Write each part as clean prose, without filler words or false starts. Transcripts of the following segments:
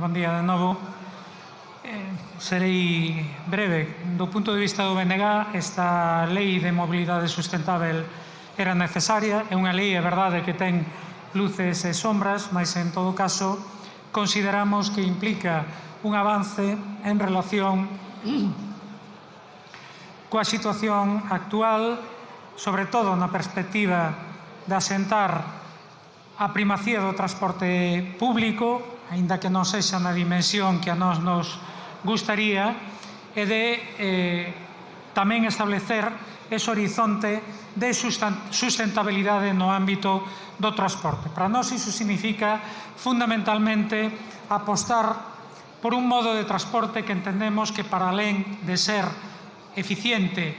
Bon día de novo. Serei breve. Do punto de vista do BNG, esta lei de mobilidade sustentável era necesaria. É unha lei, é verdade, que ten luces e sombras, mas en todo caso consideramos que implica un avance en relación coa situación actual, sobre todo na perspectiva de asentar a primacía do transporte público, aínda que non sexa na dimensión que a nós nos gustaría, e de tamén establecer ese horizonte de sustentabilidade no ámbito do transporte. Para nós iso significa fundamentalmente apostar por un modo de transporte que entendemos que, para alén de ser eficiente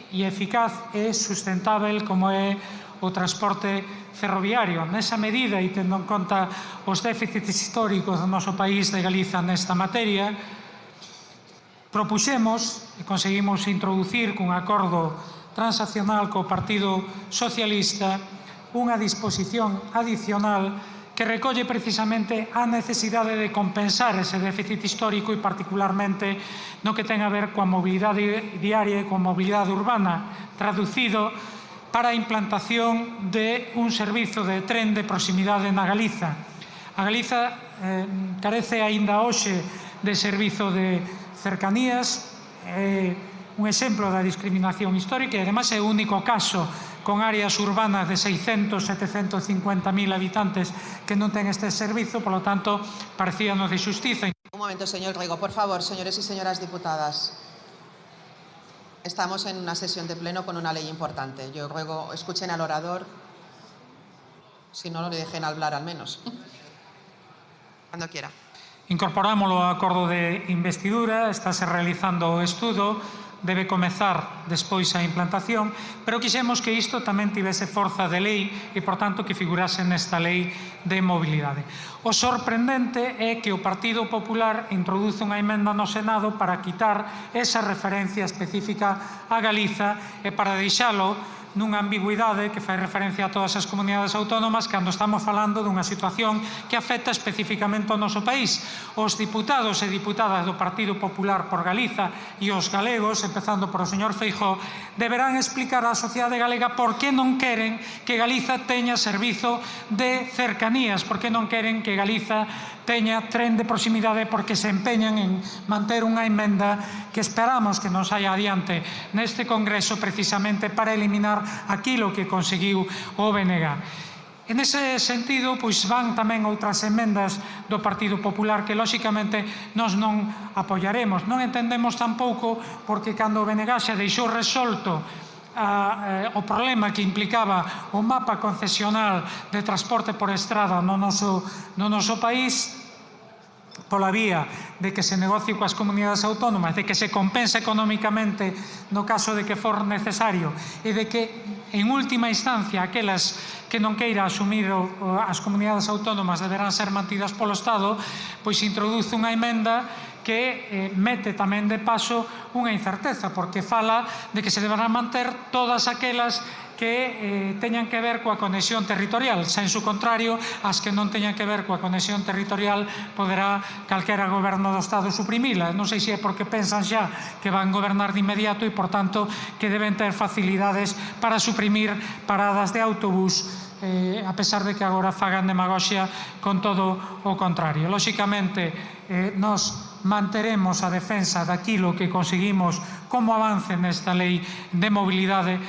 e eficaz, é sustentável como é o transporte ferroviario. Nesa medida, e tendo en conta os déficits históricos do noso país, de Galiza, nesta materia, propuxemos e conseguimos introducir cun acordo transaccional co Partido Socialista unha disposición adicional que recolle precisamente a necesidade de compensar ese déficit histórico e particularmente no que ten a ver coa mobilidade diaria e coa mobilidade urbana, traducido para a implantación de un servizo de tren de proximidade na Galiza. A Galiza carece aínda hoxe de servizo de cercanías, é un exemplo da discriminación histórica e ademais é o único caso con áreas urbanas de 600-750.000 habitantes que non ten este servizo, polo tanto, parecíanos de xustiza. Un momento, señor Rigo, por favor, señores y señoras diputadas. Estamos en una sesión de pleno con una ley importante. Yo ruego, escuchen al orador, si no, le dejen hablar al menos. Cuando quiera. Incorporámoslo ao acordo de investidura, estáse realizando o estudo, debe comezar despois a implantación, pero quixemos que isto tamén tivese forza de lei e, por tanto, que figurase nesta lei de mobilidade. O sorprendente é que o Partido Popular introduce unha emenda no Senado para quitar esa referencia específica a Galiza e para deixalo nunha ambigüidade que fai referencia a todas as comunidades autónomas cando estamos falando dunha situación que afecta especificamente ao noso país. Os diputados e diputadas do Partido Popular por Galiza e os galegos, empezando por o señor Feijóo, deberán explicar á sociedade galega por que non queren que Galiza teña servizo de cercanías, por que non queren que Galiza teña tren de proximidade, porque se empeñan en manter unha emenda que esperamos que nos saia adiante neste Congreso precisamente para eliminar aquilo que conseguiu o BNG. En ese sentido, pois van tamén outras emendas do Partido Popular que, lóxicamente, nós non apoiaremos. Non entendemos tampouco porque cando o BNG xa deixou resolto o problema que implicaba o mapa concesional de transporte por estrada no noso país, pola vía de que se negocie coas comunidades autónomas, de que se compense económicamente no caso de que for necesario e de que, en última instancia, aquelas que non queira asumir as comunidades autónomas deberán ser mantidas polo Estado, pois introduce unha emenda que mete tamén de paso unha incerteza, porque fala de que se deberán manter todas aquelas que teñan que ver coa conexión territorial. Sen su contrario, as que non teñan que ver coa conexión territorial poderá calquera goberno do Estado suprimila. Non sei se é porque pensan xa que van gobernar de inmediato e, por tanto, que deben ter facilidades para suprimir paradas de autobús, a pesar de que agora fagan demagoxia con todo o contrario. Lóxicamente, nós manteremos a defensa daquilo que conseguimos como avance nesta lei de mobilidade.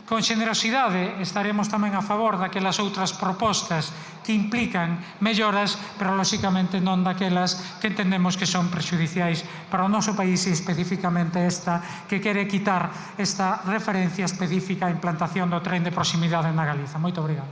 Con xenerosidade estaremos tamén a favor daquelas outras propostas que implican melloras, pero lóxicamente non daquelas que entendemos que son prexudiciais para o noso país e especificamente esta que quere quitar esta referencia específica á implantación do tren de proximidade na Galiza. Moito obrigado.